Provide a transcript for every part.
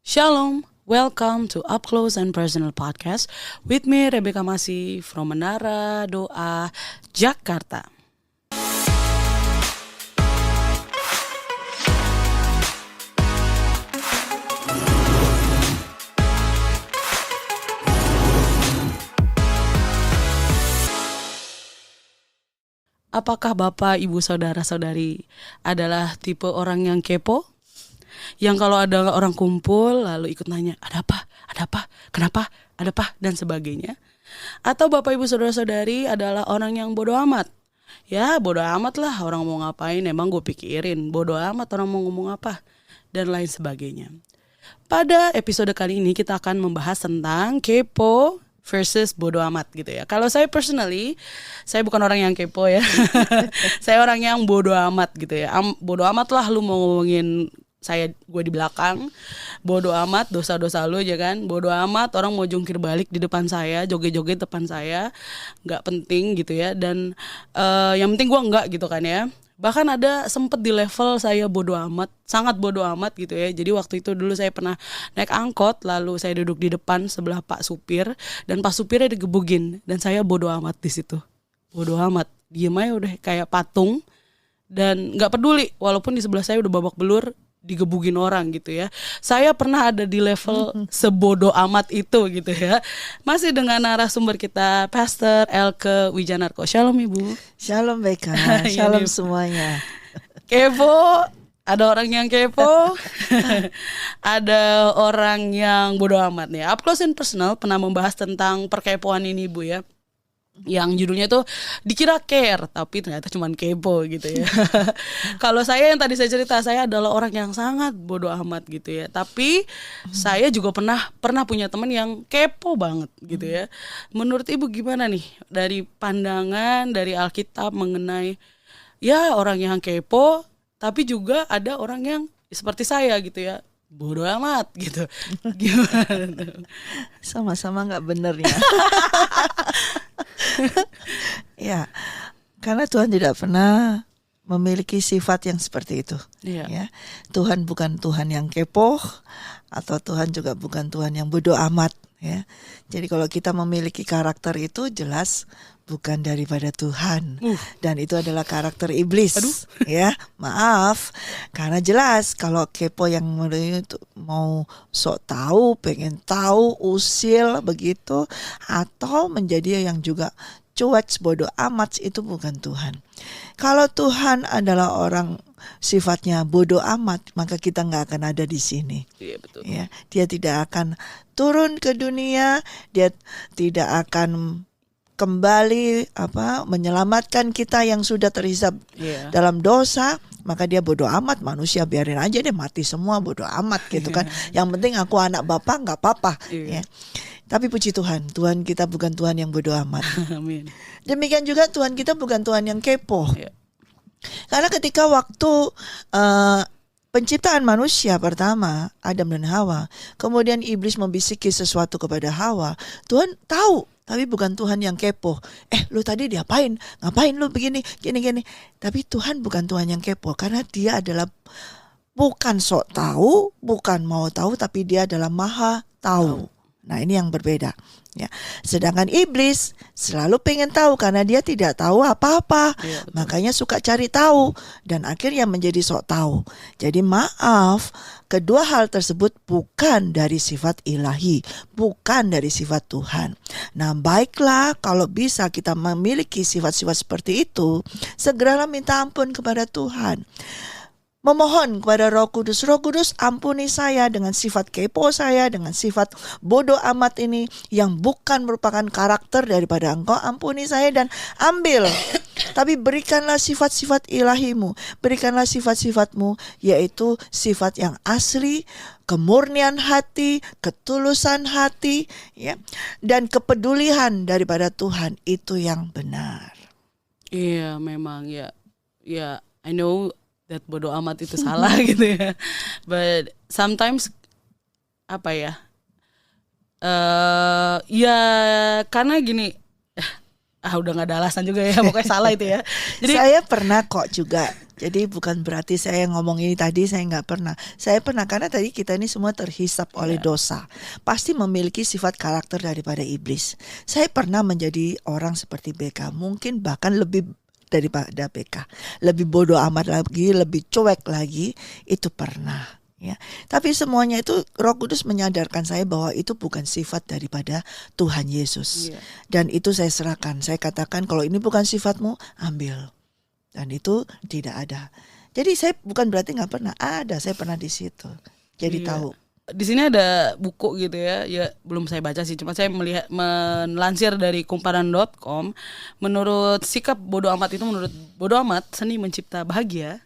Shalom, welcome to Up Close and Personal Podcast with me Rebecca Masih from Menara Doa, Jakarta. Apakah Bapak, Ibu, Saudara-saudari adalah tipe orang yang kepo? Yang kalau ada orang kumpul lalu ikut nanya, ada apa, kenapa, ada apa, dan sebagainya. Atau Bapak, Ibu, Saudara-saudari adalah orang yang bodoh amat. Ya bodoh amat lah, orang mau ngapain emang gue pikirin, bodoh amat orang mau ngomong apa, dan lain sebagainya. Pada episode kali ini kita akan membahas tentang kepo versus bodo amat gitu ya. Kalau saya personally, saya bukan orang yang kepo ya. Saya orang yang bodo amat gitu ya. Bodo amat lah lu mau ngomongin gue di belakang. Bodo amat dosa-dosa lu aja kan. Bodo amat orang mau jungkir balik di depan saya, joget-joget depan saya. Gak penting gitu ya. Dan yang penting gue enggak gitu kan ya. Bahkan ada sempet di level saya bodo amat, sangat bodo amat gitu ya. Jadi waktu itu dulu saya pernah naik angkot, lalu saya duduk di depan sebelah Pak Supir, dan Pak Supirnya digebugin, dan saya bodo amat di situ. Bodo amat, diem aja udah kayak patung, dan nggak peduli walaupun di sebelah saya udah babak belur digebugin orang gitu ya. Saya pernah ada di level sebodo amat itu gitu ya. Masih dengan narasumber kita Pastor Elke Wijanarko. Shalom Ibu. Shalom Becca. Shalom semuanya. Kepo, ada orang yang kepo. Ada orang yang bodo amat nih. Up Close and Personal pernah membahas tentang perkepoan ini Bu ya. Yang judulnya tuh dikira care tapi ternyata cuma kepo gitu ya. Kalau saya yang tadi saya cerita, saya adalah orang yang sangat bodoh amat gitu ya. Tapi saya juga pernah punya teman yang kepo banget gitu ya. Menurut Ibu gimana nih dari pandangan dari Alkitab mengenai ya orang yang kepo, tapi juga ada orang yang seperti saya gitu ya, bodoh amat gitu. Gimana? Sama-sama nggak bener ya. Ya, karena Tuhan tidak pernah memiliki sifat yang seperti itu. Iya. Ya, Tuhan bukan Tuhan yang kepo, atau Tuhan juga bukan Tuhan yang bodoh amat. Ya, jadi kalau kita memiliki karakter itu jelas bukan daripada Tuhan, dan itu adalah karakter iblis. Aduh. Ya, maaf, karena jelas kalau kepo yang mau sok tahu, pengen tahu, usil begitu, atau menjadi yang juga cuek bodoh amat, itu bukan Tuhan. Kalau Tuhan adalah orang sifatnya bodoh amat, maka kita nggak akan ada di sini. Iya betul. Ya, dia tidak akan turun ke dunia, dia tidak akan kembali menyelamatkan kita yang sudah terhisap dalam dosa. Maka dia bodoh amat, manusia biarin aja deh mati semua, bodoh amat gitu kan. Yang penting aku anak Bapa, nggak apa-apa. Ya. Tapi puji Tuhan, Tuhan kita bukan Tuhan yang bodoh amat. Amin. Demikian juga Tuhan kita bukan Tuhan yang kepo. Iya. Karena ketika waktu penciptaan manusia pertama, Adam dan Hawa, kemudian iblis membisiki sesuatu kepada Hawa, Tuhan tahu, tapi bukan Tuhan yang kepo. Lu tadi diapain? Ngapain lu begini, gini. Tapi Tuhan bukan Tuhan yang kepo, karena dia adalah bukan sok tahu, bukan mau tahu, tapi dia adalah maha tahu. Nah, ini yang berbeda. Ya. Sedangkan iblis selalu pengen tahu karena dia tidak tahu apa-apa. Ya, makanya suka cari tahu dan akhirnya menjadi sok tahu. Jadi maaf, kedua hal tersebut bukan dari sifat ilahi, bukan dari sifat Tuhan. Nah, baiklah kalau bisa kita memiliki sifat-sifat seperti itu, segeralah minta ampun kepada Tuhan. Memohon kepada Roh Kudus, Roh Kudus ampuni saya dengan sifat kepo saya, dengan sifat bodoh amat ini yang bukan merupakan karakter daripada Engkau, ampuni saya dan ambil. Tapi berikanlah sifat-sifat ilahimu, berikanlah sifat-sifatmu, yaitu sifat yang asli, kemurnian hati, ketulusan hati, ya, dan kepedulian daripada Tuhan, itu yang benar. Iya memang ya I know that bodo amat itu salah gitu ya. But sometimes ya karena gini, udah nggak ada alasan juga ya, pokoknya salah itu ya. Jadi Saya pernah kok juga. Jadi bukan berarti saya ngomong ini tadi saya nggak pernah. Saya pernah karena tadi kita ini semua terhisap oleh dosa. Pasti memiliki sifat karakter daripada iblis. Saya pernah menjadi orang seperti BK, mungkin bahkan lebih daripada BK, lebih bodoh amat lagi, lebih cuek lagi, itu pernah. Ya, tapi semuanya itu Roh Kudus menyadarkan saya bahwa itu bukan sifat daripada Tuhan Yesus. Iya. Dan itu saya serahkan. Saya katakan kalau ini bukan sifatmu, ambil. Dan itu tidak ada. Jadi saya bukan berarti nggak pernah ada, saya pernah di situ. Jadi Iya. tahu. Di sini ada buku gitu ya, belum saya baca sih, cuma saya melansir dari kumparan.com. Menurut sikap bodoh amat itu, menurut bodoh amat seni mencipta bahagia,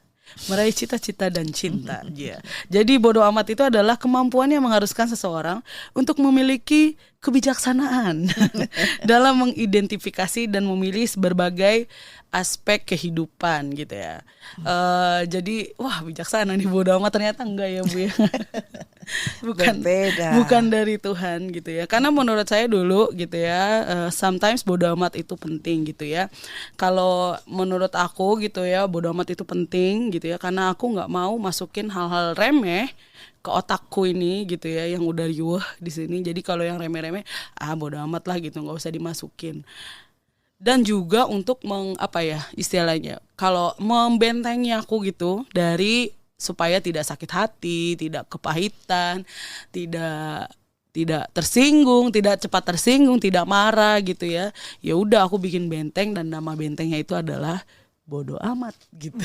meraih cita-cita dan cinta. Ya. Jadi bodoh amat itu adalah kemampuan yang mengharuskan seseorang untuk memiliki kebijaksanaan dalam mengidentifikasi dan memilih berbagai aspek kehidupan gitu ya. Jadi wah bijaksana nih bodoh amat, ternyata enggak ya Bu ya. Berbeda. Bukan dari Tuhan gitu ya. Karena menurut saya dulu gitu ya, sometimes bodoh amat itu penting gitu ya. Kalau menurut aku gitu ya, bodoh amat itu penting gitu ya, karena aku nggak mau masukin hal-hal remeh ke otakku ini gitu ya, yang udah riuh di sini. Jadi kalau yang remeh-remeh, bodoh amat lah gitu, nggak usah dimasukin. Dan juga untuk istilahnya, kalau membentengi aku gitu dari supaya tidak sakit hati, tidak kepahitan, tidak tersinggung, tidak cepat tersinggung, tidak marah gitu ya. Ya udah aku bikin benteng dan nama bentengnya itu adalah bodoh amat gitu.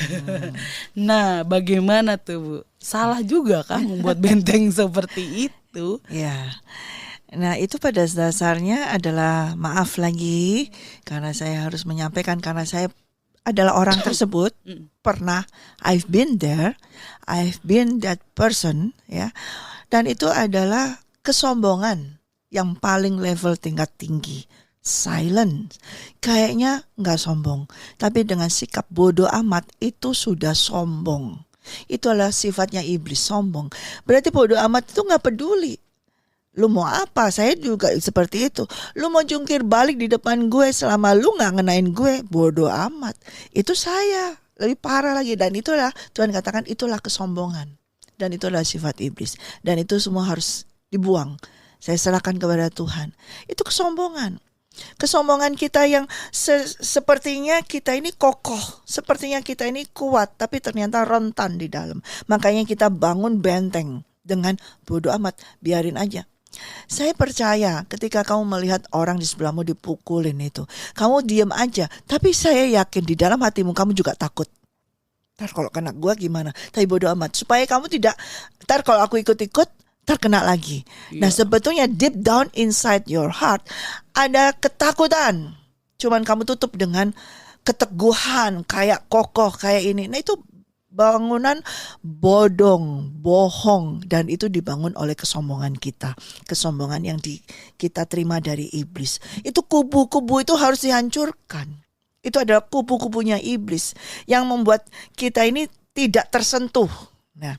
Nah, bagaimana tuh Bu? Salah juga kan membuat benteng seperti itu? Ya. Nah, itu pada dasarnya adalah maaf lagi karena saya harus menyampaikan karena saya adalah orang tersebut. Pernah, I've been there, I've been that person ya. Dan itu adalah kesombongan yang paling level tingkat tinggi. Silent, kayaknya nggak sombong, tapi dengan sikap bodoh amat itu sudah sombong. Itu adalah sifatnya iblis, sombong. Berarti bodoh amat itu nggak peduli. Lu mau apa? Saya juga seperti itu. Lu mau jungkir balik di depan gue selama lu nggak ngenain gue, bodoh amat. Itu saya lebih parah lagi. Dan itulah Tuhan katakan itulah kesombongan. Dan itulah sifat iblis. Dan itu semua harus dibuang. Saya serahkan kepada Tuhan. Itu kesombongan. Kesombongan kita yang sepertinya kita ini kokoh, sepertinya kita ini kuat, tapi ternyata rentan di dalam. Makanya kita bangun benteng dengan bodoh amat, biarin aja. Saya percaya ketika kamu melihat orang di sebelahmu dipukulin itu, kamu diam aja. Tapi saya yakin di dalam hatimu kamu juga takut. Ntar kalau kena gue gimana? Tapi bodoh amat. Supaya kamu tidak, ntar kalau aku ikut-ikut, terkena lagi. Nah sebetulnya deep down inside your heart ada ketakutan. Cuman kamu tutup dengan keteguhan, kayak kokoh, kayak ini. Nah itu bangunan bodong, bohong. Dan itu dibangun oleh kesombongan kita. Kesombongan yang kita terima dari iblis. Itu kubu-kubu itu harus dihancurkan. Itu adalah kubu-kubunya iblis yang membuat kita ini tidak tersentuh. Nah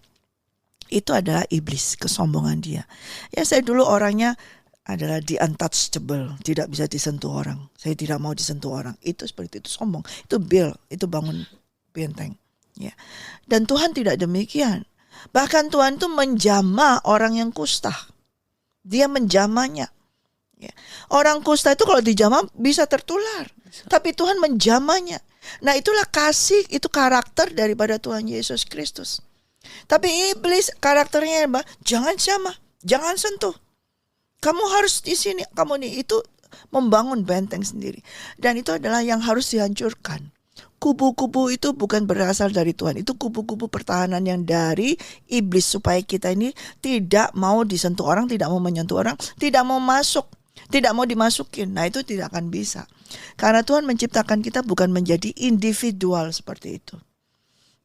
itu adalah iblis, kesombongan dia. Ya saya dulu orangnya adalah the untouchable, tidak bisa disentuh orang. Saya tidak mau disentuh orang. Itu seperti itu, sombong. Itu itu bangun benteng. Ya. Dan Tuhan tidak demikian. Bahkan Tuhan itu menjamah orang yang kusta. Dia menjamahnya. Ya. Orang kusta itu kalau dijamah bisa tertular. Tapi Tuhan menjamahnya. Nah itulah kasih, itu karakter daripada Tuhan Yesus Kristus. Tapi iblis karakternya jangan jamah, jangan sentuh. Kamu harus di sini, kamu nih, itu membangun benteng sendiri. Dan itu adalah yang harus dihancurkan. Kubu-kubu itu bukan berasal dari Tuhan. Itu kubu-kubu pertahanan yang dari iblis supaya kita ini tidak mau disentuh orang, tidak mau menyentuh orang, tidak mau masuk, tidak mau dimasukin. Nah itu tidak akan bisa. Karena Tuhan menciptakan kita bukan menjadi individual seperti itu.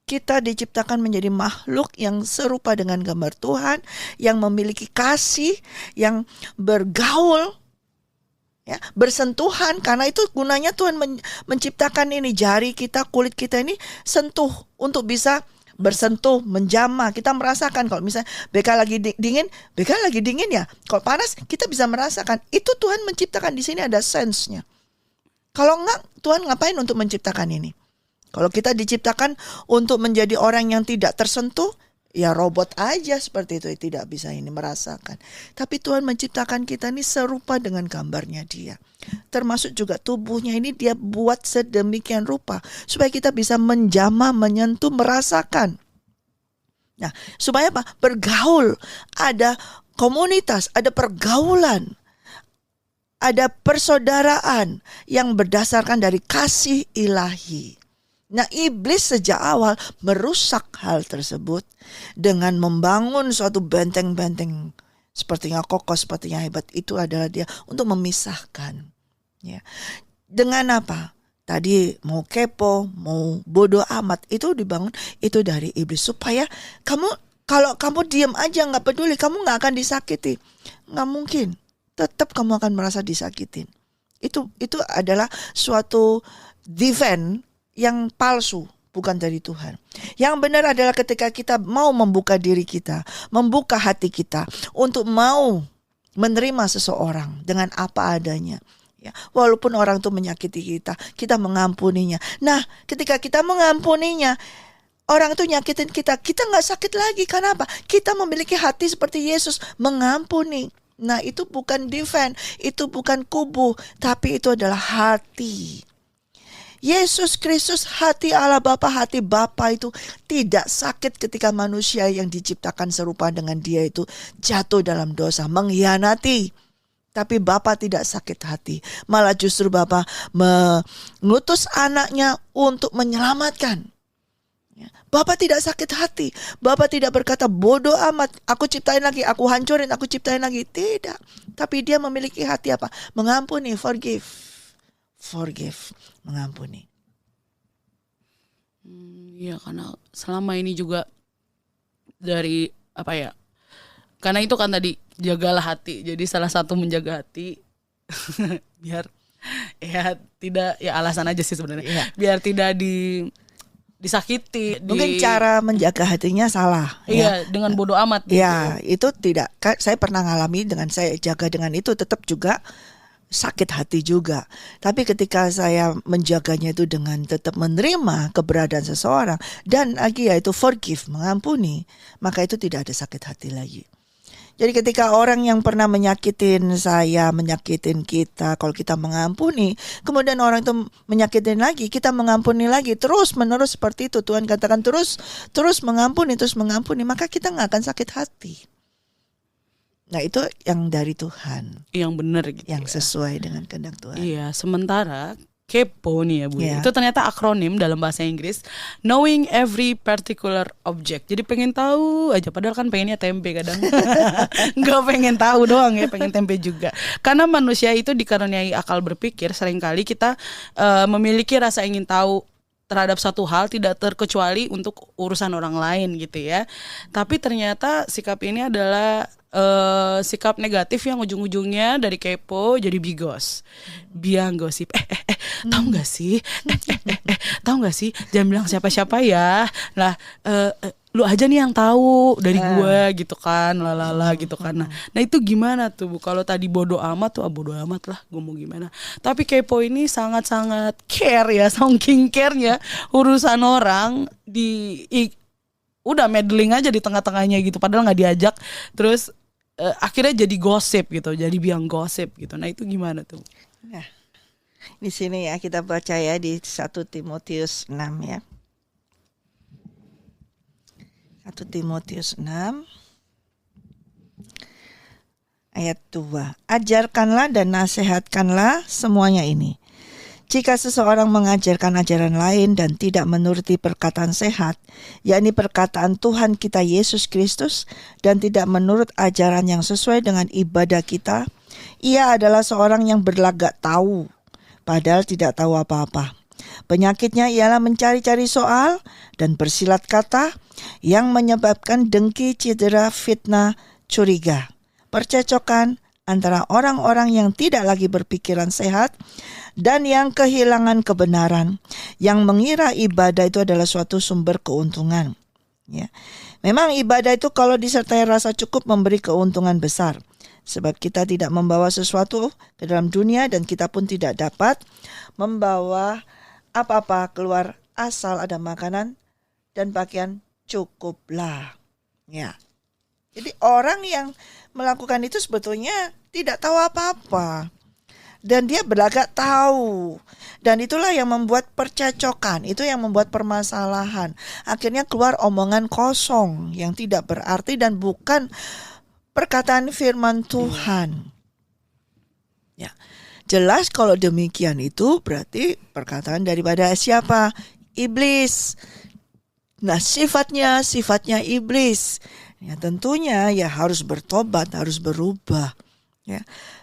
Kita diciptakan menjadi makhluk yang serupa dengan gambar Tuhan, yang memiliki kasih, yang bergaul, ya, bersentuhan. Karena itu gunanya Tuhan menciptakan ini, jari kita, kulit kita ini sentuh untuk bisa bersentuh, menjamah. Kita merasakan kalau misalnya BK lagi dingin, BK lagi dingin ya. Kalau panas kita bisa merasakan. Itu Tuhan menciptakan, di sini ada sense-nya. Kalau enggak, Tuhan ngapain untuk menciptakan ini? Kalau kita diciptakan untuk menjadi orang yang tidak tersentuh, ya robot aja seperti itu, tidak bisa ini merasakan. Tapi Tuhan menciptakan kita ini serupa dengan gambarnya Dia. Termasuk juga tubuhnya ini Dia buat sedemikian rupa supaya kita bisa menjamah, menyentuh, merasakan. Nah, supaya apa? Bergaul, ada komunitas, ada pergaulan, ada persaudaraan yang berdasarkan dari kasih ilahi. Nah, iblis sejak awal merusak hal tersebut dengan membangun suatu benteng-benteng sepertinya kokoh, sepertinya hebat. Itu adalah dia untuk memisahkan. Ya. Dengan apa? Tadi mau kepo, mau bodoh amat, itu dibangun itu dari iblis supaya kalau kamu diam aja nggak peduli, kamu nggak akan disakiti. Nggak mungkin. Tetap kamu akan merasa disakitin. Itu adalah suatu defense yang palsu, bukan dari Tuhan. Yang benar adalah ketika kita mau membuka diri kita, membuka hati kita untuk mau menerima seseorang dengan apa adanya. Ya, walaupun orang itu menyakiti kita, kita mengampuninya. Nah, ketika kita mengampuninya, orang itu nyakitin kita nggak sakit lagi. Karena apa? Kita memiliki hati seperti Yesus, mengampuni. Nah, itu bukan defense, itu bukan kubu, tapi itu adalah hati. Yesus Kristus, hati Allah Bapa, hati Bapa itu tidak sakit ketika manusia yang diciptakan serupa dengan Dia itu jatuh dalam dosa, mengkhianati. Tapi Bapa tidak sakit hati, malah justru Bapa mengutus anaknya untuk menyelamatkan. Bapa tidak sakit hati, Bapa tidak berkata bodoh amat, aku ciptain lagi, aku hancurin, aku ciptain lagi. Tidak, tapi Dia memiliki hati apa? Mengampuni, forgive, mengampuni. Iya, karena selama ini juga dari apa ya? Karena itu kan tadi jagalah hati. Jadi salah satu menjaga hati biar ya tidak, ya alasan aja sih sebenarnya. Iya. Biar tidak disakiti. Mungkin cara menjaga hatinya salah. Iya, dengan bodoh amat. Ya, itu tidak. Saya pernah ngalami dengan saya jaga dengan itu tetap juga sakit hati juga. Tapi ketika saya menjaganya itu dengan tetap menerima keberadaan seseorang dan lagi yaitu forgive, mengampuni, maka itu tidak ada sakit hati lagi. Jadi ketika orang yang pernah menyakitin saya, menyakitin kita, kalau kita mengampuni, kemudian orang itu menyakitin lagi, kita mengampuni lagi, terus menerus seperti itu. Tuhan katakan terus mengampuni, maka kita nggak akan sakit hati. Nah, itu yang dari Tuhan, yang benar gitu, yang sesuai dengan kehendak Tuhan. Iya, sementara kepo nih ya Bu, Yeah. itu ternyata akronim dalam bahasa Inggris, knowing every particular object. Jadi pengen tahu aja, padahal kan pengennya tempe kadang. Nggak pengen tahu doang ya, pengen tempe juga. Karena manusia itu dikaruniai akal berpikir, seringkali kita memiliki rasa ingin tahu terhadap satu hal, tidak terkecuali untuk urusan orang lain gitu ya. Tapi ternyata sikap ini adalah sikap negatif yang ujung-ujungnya dari kepo jadi bigos, biang gosip. Tahu nggak sih? Tahu nggak sih? Jangan bilang siapa-siapa ya. Lah, lu aja nih yang tahu dari gue gitu kan, lalala gitu kan. Nah itu gimana tuh Bu? Kalau tadi bodoh amat tuh, bodoh amat lah, gue mau gimana. Tapi kepo ini sangat-sangat care ya, saking care-nya urusan orang udah meddling aja di tengah-tengahnya gitu, padahal nggak diajak. Terus akhirnya jadi gosip gitu, jadi biang gosip gitu. Nah itu gimana tuh? Nah, di sini ya kita baca ya di 1 Timotius 6 ya. 1 Timotius 6 ayat 2. Ajarkanlah dan nasihatkanlah semuanya ini. Jika seseorang mengajarkan ajaran lain dan tidak menuruti perkataan sehat, yakni perkataan Tuhan kita Yesus Kristus, dan tidak menurut ajaran yang sesuai dengan ibadah kita, ia adalah seorang yang berlagak tahu, padahal tidak tahu apa-apa. Penyakitnya ialah mencari-cari soal dan bersilat kata yang menyebabkan dengki, cedera, fitnah, curiga, percecokan antara orang-orang yang tidak lagi berpikiran sehat dan yang kehilangan kebenaran, yang mengira ibadah itu adalah suatu sumber keuntungan. Ya. Memang ibadah itu kalau disertai rasa cukup memberi keuntungan besar. Sebab kita tidak membawa sesuatu ke dalam dunia dan kita pun tidak dapat membawa apa-apa keluar asal ada makanan dan pakaian cukuplah. Ya. Jadi orang yang melakukan itu sebetulnya tidak tahu apa-apa. Dan dia berlagak tahu. Dan itulah yang membuat percecokan, itu yang membuat permasalahan. Akhirnya keluar omongan kosong yang tidak berarti dan bukan perkataan firman Tuhan. Ya. Jelas kalau demikian itu berarti perkataan daripada siapa? Iblis. Nah, sifatnya iblis. Ya, tentunya ya harus bertobat, harus berubah. Ya.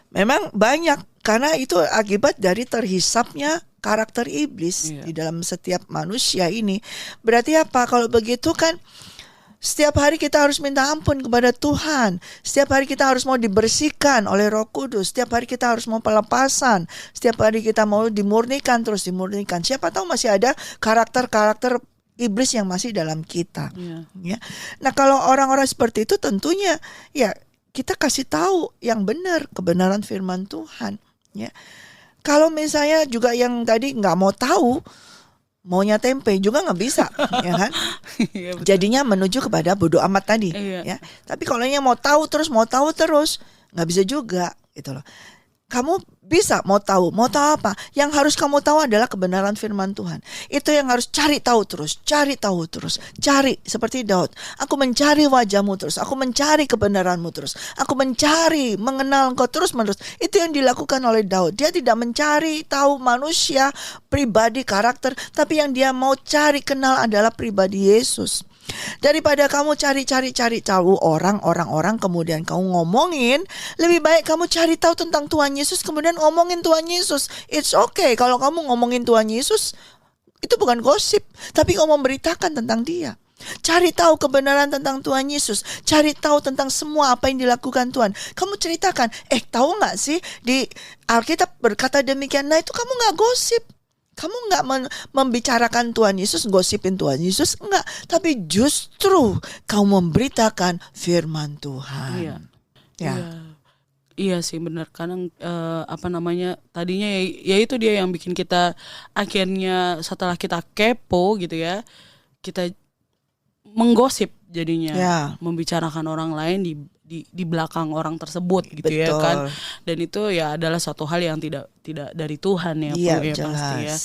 Memang banyak karena itu akibat dari terhisapnya karakter iblis di dalam setiap manusia ini. Berarti apa? Kalau begitu kan setiap hari kita harus minta ampun kepada Tuhan. Setiap hari kita harus mau dibersihkan oleh Roh Kudus. Setiap hari kita harus mau pelepasan. Setiap hari kita mau dimurnikan, terus dimurnikan. Siapa tahu masih ada karakter-karakter iblis yang masih dalam kita. Ya. Nah, kalau orang-orang seperti itu tentunya ya kita kasih tahu yang benar, kebenaran firman Tuhan. Ya. Kalau misalnya juga yang tadi nggak mau tahu, maunya tempe juga nggak bisa, ya kan? Jadinya menuju kepada bodoh amat tadi, ya. Tapi kalau yang mau tahu terus nggak bisa juga, gitu loh. Kamu bisa mau tahu apa? Yang harus kamu tahu adalah kebenaran firman Tuhan. Itu yang harus cari tahu terus, cari seperti Daud. Aku mencari wajahmu terus, aku mencari kebenaranmu terus, aku mencari mengenal engkau terus menerus. Itu yang dilakukan oleh Daud. Dia tidak mencari tahu manusia, pribadi, karakter, tapi yang dia mau cari kenal adalah pribadi Yesus. Daripada kamu cari tahu orang kemudian kamu ngomongin, lebih baik kamu cari tahu tentang Tuhan Yesus kemudian ngomongin Tuhan Yesus. It's okay kalau kamu ngomongin Tuhan Yesus, itu bukan gosip, tapi kamu memberitakan tentang Dia. Cari tahu kebenaran tentang Tuhan Yesus, cari tahu tentang semua apa yang dilakukan Tuhan. Kamu ceritakan, tahu nggak sih di Alkitab berkata demikian. Nah, itu kamu nggak gosip. Kamu nggak membicarakan Tuhan Yesus, gosipin Tuhan Yesus, enggak. Tapi justru kamu memberitakan firman Tuhan. Iya sih benar. Kadang tadinya ya itu dia yang bikin kita akhirnya setelah kita kepo gitu ya, kita menggosip jadinya, membicarakan orang lain di belakang orang tersebut gitu. Betul. Ya kan, dan itu ya adalah suatu hal yang tidak dari Tuhan ya, Bu, ya pasti ya.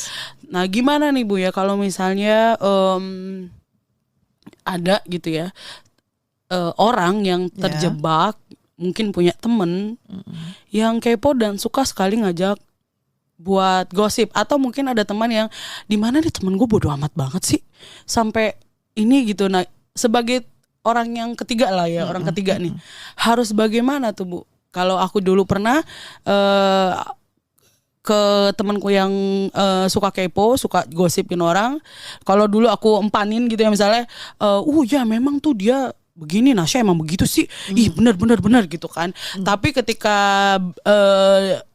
Nah, gimana nih Bu ya kalau misalnya ada gitu ya orang yang terjebak, mungkin punya temen yang kepo dan suka sekali ngajak buat gosip, atau mungkin ada teman yang di mana nih temen gue bodo amat banget sih sampai ini gitu. Nah, sebagai orang yang ketiga lah ya, orang ketiga nih, harus bagaimana tuh Bu? Kalau aku dulu pernah ke temanku yang suka kepo, suka gosipin orang. Kalau dulu aku empanin gitu ya misalnya, ya memang tuh dia begini, Nasya emang begitu sih, ih benar gitu kan. Tapi ketika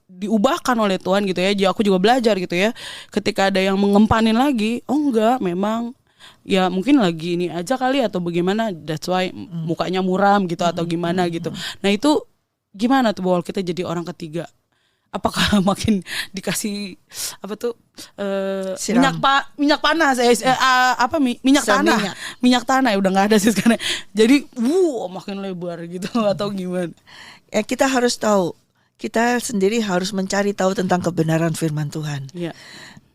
diubahkan oleh Tuhan gitu ya, aku juga belajar gitu ya. Ketika ada yang mengempanin lagi, oh enggak, memang ya mungkin lagi ini aja kali atau bagaimana, that's why mukanya muram gitu atau gimana gitu. Nah, itu gimana tuh kalau kita jadi orang ketiga? Apakah makin dikasih minyak panas minyak tanah ya udah nggak ada sih sekarang. Jadi makin lebar gitu atau gimana? Ya, kita harus tahu, kita sendiri harus mencari tahu tentang kebenaran firman Tuhan. Ya.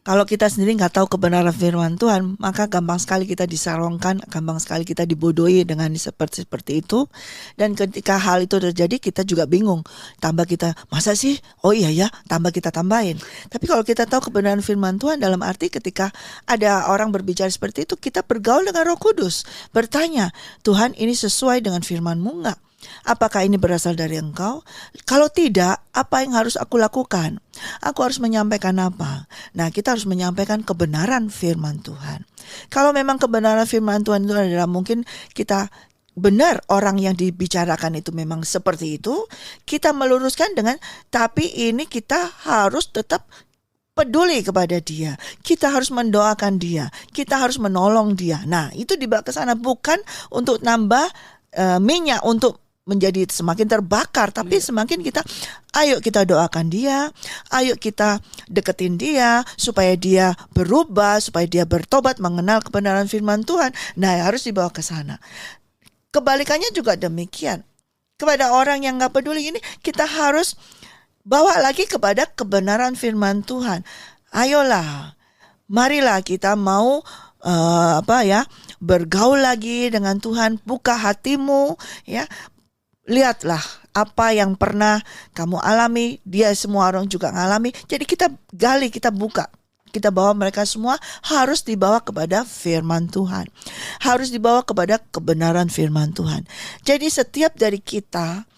Kalau kita sendiri nggak tahu kebenaran firman Tuhan, maka gampang sekali kita disarongkan, gampang sekali kita dibodohi dengan seperti itu. Dan ketika hal itu terjadi, kita juga bingung. Tambah kita, masa sih? Oh iya ya, tambah kita tambahin. Tapi kalau kita tahu kebenaran firman Tuhan, dalam arti ketika ada orang berbicara seperti itu, kita bergaul dengan Roh Kudus, bertanya, Tuhan, ini sesuai dengan firman-Mu nggak? Apakah ini berasal dari Engkau? Kalau tidak, apa yang harus aku lakukan? Aku harus menyampaikan apa? Nah, kita harus menyampaikan kebenaran firman Tuhan. Kalau memang kebenaran firman Tuhan itu adalah mungkin kita benar orang yang dibicarakan itu memang seperti itu, kita meluruskan dengan, tapi ini kita harus tetap peduli kepada dia, kita harus mendoakan dia, kita harus menolong dia. Nah, itu dibawa ke sana bukan untuk nambah minyak untuk menjadi semakin terbakar, tapi semakin ayo kita doakan dia, ayo kita deketin dia supaya dia berubah, supaya dia bertobat, mengenal kebenaran firman Tuhan. Nah, harus dibawa ke sana. Kebalikannya juga demikian. Kepada orang yang gak peduli ini, kita harus bawa lagi kepada kebenaran firman Tuhan. Ayolah, marilah kita mau bergaul lagi dengan Tuhan. Buka hatimu, ya. Lihatlah apa yang pernah kamu alami, dia semua orang juga ngalami. Jadi kita gali, kita buka. Kita bawa mereka semua harus dibawa kepada firman Tuhan. Harus dibawa kepada kebenaran firman Tuhan. Jadi setiap dari kita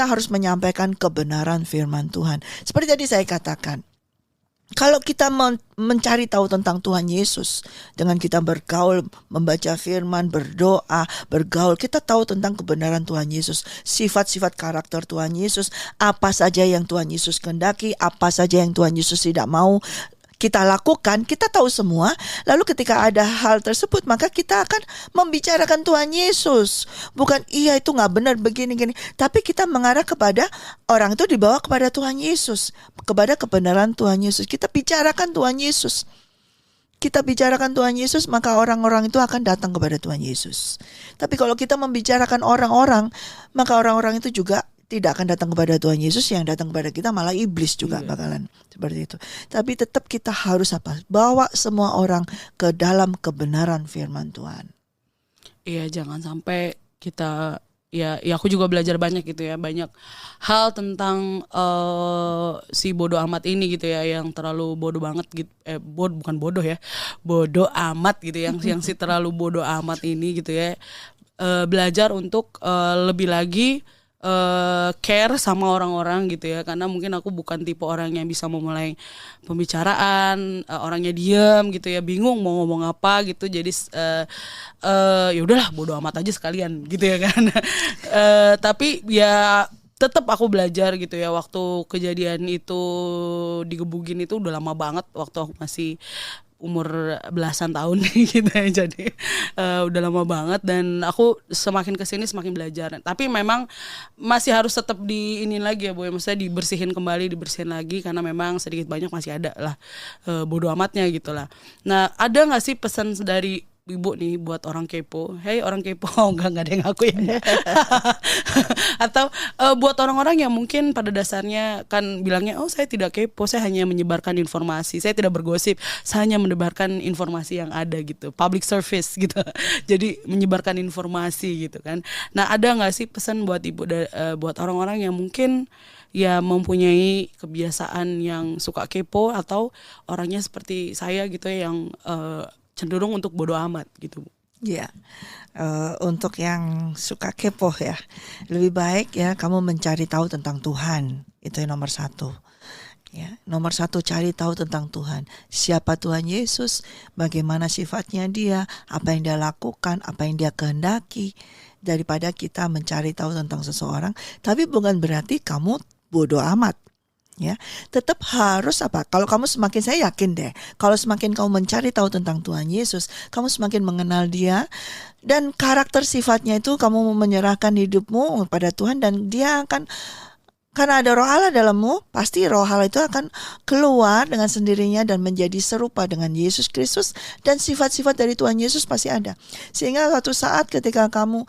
harus menyampaikan kebenaran firman Tuhan. Seperti tadi saya katakan, kalau kita mencari tahu tentang Tuhan Yesus, dengan kita bergaul, membaca firman, berdoa, bergaul, kita tahu tentang kebenaran Tuhan Yesus, sifat-sifat karakter Tuhan Yesus, apa saja yang Tuhan Yesus kehendaki, apa saja yang Tuhan Yesus tidak mau kita lakukan, kita tahu semua. Lalu ketika ada hal tersebut, maka kita akan membicarakan Tuhan Yesus. Bukan iya itu gak benar begini-gini, tapi kita mengarah kepada orang itu dibawa kepada Tuhan Yesus, kepada kebenaran Tuhan Yesus. Kita bicarakan Tuhan Yesus. Kita bicarakan Tuhan Yesus, maka orang-orang itu akan datang kepada Tuhan Yesus. Tapi kalau kita membicarakan orang-orang, maka orang-orang itu juga tidak akan datang kepada Tuhan Yesus. Yang datang kepada kita malah iblis juga bakalan seperti itu. Tapi tetap kita harus bawa semua orang ke dalam kebenaran firman Tuhan. Iya, jangan sampai kita ya aku juga belajar banyak gitu ya, banyak hal tentang si bodoh amat ini gitu ya, yang terlalu bodoh banget gitu, bukan bodoh ya, bodoh amat gitu, yang si terlalu bodoh amat ini gitu ya. Belajar untuk lebih lagi care sama orang-orang gitu ya, karena mungkin aku bukan tipe orang yang bisa memulai pembicaraan, orangnya diam gitu ya, bingung mau ngomong apa gitu, jadi ya udahlah bodo amat aja sekalian gitu ya kan. Tapi ya tetap aku belajar gitu ya, waktu kejadian itu digebukin itu udah lama banget, waktu aku masih umur belasan tahun gitu ya, jadi udah lama banget, dan aku semakin kesini semakin belajar. Tapi memang masih harus tetap ini lagi ya Boy, maksudnya dibersihin lagi, karena memang sedikit banyak masih ada lah bodo amatnya gitu lah. Nah, ada nggak sih pesan dari Ibu nih buat orang kepo? Hey orang kepo, enggak ada yang ngaku ya. Atau buat orang-orang yang mungkin pada dasarnya kan bilangnya, oh saya tidak kepo, saya hanya menyebarkan informasi, saya tidak bergosip, saya hanya menyebarkan informasi yang ada gitu, public service gitu. Jadi menyebarkan informasi gitu kan. Nah, ada nggak sih pesan buat Ibu buat orang-orang yang mungkin ya mempunyai kebiasaan yang suka kepo, atau orangnya seperti saya gitu ya, yang cenderung untuk bodo amat gitu. Ya, untuk yang suka kepo ya, lebih baik ya kamu mencari tahu tentang Tuhan, itu yang nomor satu. Ya, nomor satu, cari tahu tentang Tuhan. Siapa Tuhan Yesus, bagaimana sifatnya dia, apa yang dia lakukan, apa yang dia kehendaki. Daripada kita mencari tahu tentang seseorang, tapi bukan berarti kamu bodo amat. Ya, tetap harus kalau kamu semakin, saya yakin deh, kalau semakin kamu mencari tahu tentang Tuhan Yesus, kamu semakin mengenal dia, dan karakter sifatnya itu kamu menyerahkan hidupmu pada Tuhan, dan dia akan, karena ada roh Allah dalammu, pasti roh Allah itu akan keluar dengan sendirinya dan menjadi serupa dengan Yesus Kristus, dan sifat-sifat dari Tuhan Yesus pasti ada. Sehingga suatu saat ketika kamu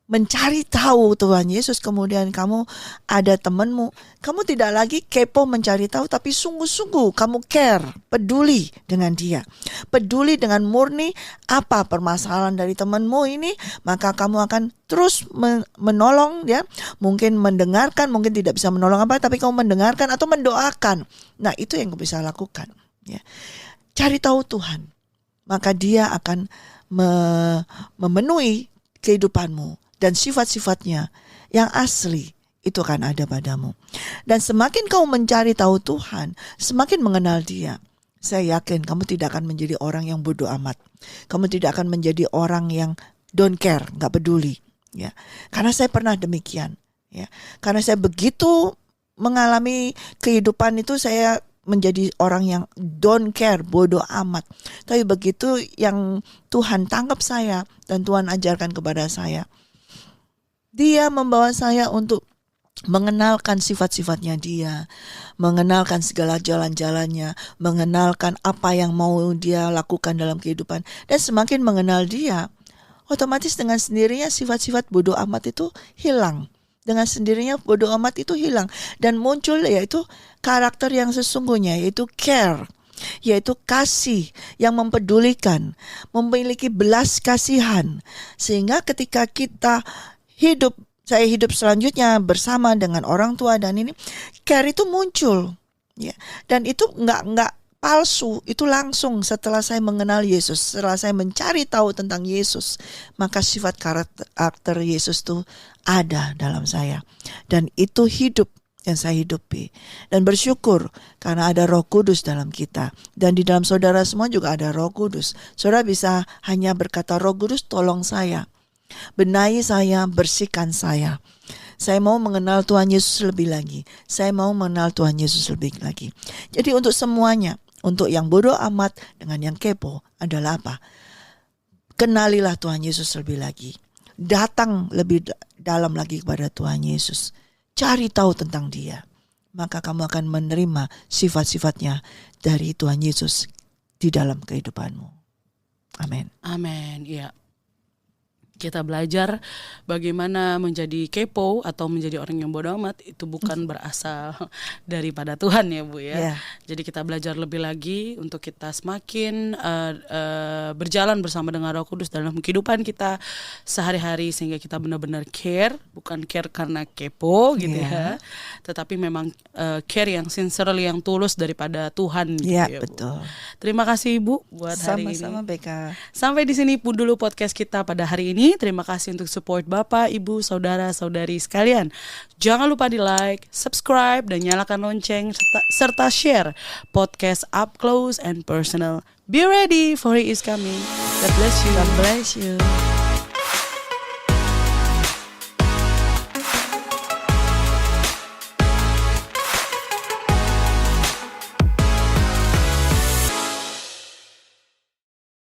mencari tahu Tuhan Yesus, kemudian kamu ada temanmu, kamu tidak lagi kepo mencari tahu, tapi sungguh-sungguh kamu care, peduli dengan dia, peduli dengan murni apa permasalahan dari temanmu ini, maka kamu akan terus menolong dia, mungkin mendengarkan, mungkin tidak bisa menolong apa, tapi kamu mendengarkan atau mendoakan. Nah, itu yang kamu bisa lakukan ya. Cari tahu Tuhan, maka dia akan memenuhi kehidupanmu, dan sifat-sifatnya yang asli itu akan ada padamu. Dan semakin kamu mencari tahu Tuhan, semakin mengenal dia, saya yakin kamu tidak akan menjadi orang yang bodoh amat. Kamu tidak akan menjadi orang yang don't care, gak peduli ya. Karena saya pernah demikian ya. Karena saya begitu mengalami kehidupan itu, saya menjadi orang yang don't care, bodoh amat. Tapi begitu yang Tuhan tangkap saya dan Tuhan ajarkan kepada saya, Dia membawa saya untuk mengenalkan sifat-sifatnya Dia, mengenalkan segala jalan-jalannya, mengenalkan apa yang mau Dia lakukan dalam kehidupan. Dan semakin mengenal Dia, otomatis dengan sendirinya sifat-sifat bodoh amat itu hilang. Dengan sendirinya bodoh amat itu hilang. Dan muncul yaitu karakter yang sesungguhnya, yaitu care, yaitu kasih yang mempedulikan, memiliki belas kasihan. Sehingga ketika kita saya hidup selanjutnya bersama dengan orang tua dan ini, care itu muncul, ya. Dan itu nggak palsu, itu langsung setelah saya mengenal Yesus, setelah saya mencari tahu tentang Yesus, maka sifat karakter Yesus itu ada dalam saya, dan itu hidup yang saya hidupi. Dan bersyukur karena ada Roh Kudus dalam kita, dan di dalam saudara semua juga ada Roh Kudus. Saudara bisa hanya berkata, Roh Kudus tolong saya, benahi saya, bersihkan saya. Saya mau mengenal Tuhan Yesus lebih lagi. Saya mau mengenal Tuhan Yesus lebih lagi. Jadi untuk semuanya, untuk yang bodoh amat dengan yang kepo adalah apa? Kenalilah Tuhan Yesus lebih lagi. Datang lebih dalam lagi kepada Tuhan Yesus. Cari tahu tentang Dia. Maka kamu akan menerima sifat-sifatnya dari Tuhan Yesus di dalam kehidupanmu. Amin. Amin, iya. Kita belajar bagaimana menjadi kepo atau menjadi orang yang bodoh amat itu bukan berasal daripada Tuhan ya Bu ya. Yeah. Jadi kita belajar lebih lagi untuk kita semakin berjalan bersama dengan Roh Kudus dalam kehidupan kita sehari-hari, sehingga kita benar-benar care, bukan care karena kepo gitu ya, tetapi memang care yang sincerely, yang tulus daripada Tuhan gitu ya Bu. Betul. Terima kasih Ibu buat hari ini. Sama-sama Beka. Sampai di sini pun dulu podcast kita pada hari ini. Terima kasih untuk support Bapak, Ibu, Saudara-saudari sekalian. Jangan lupa di like, subscribe, dan nyalakan lonceng serta share podcast Up Close and Personal. Be ready for He is coming. God bless you. God bless you.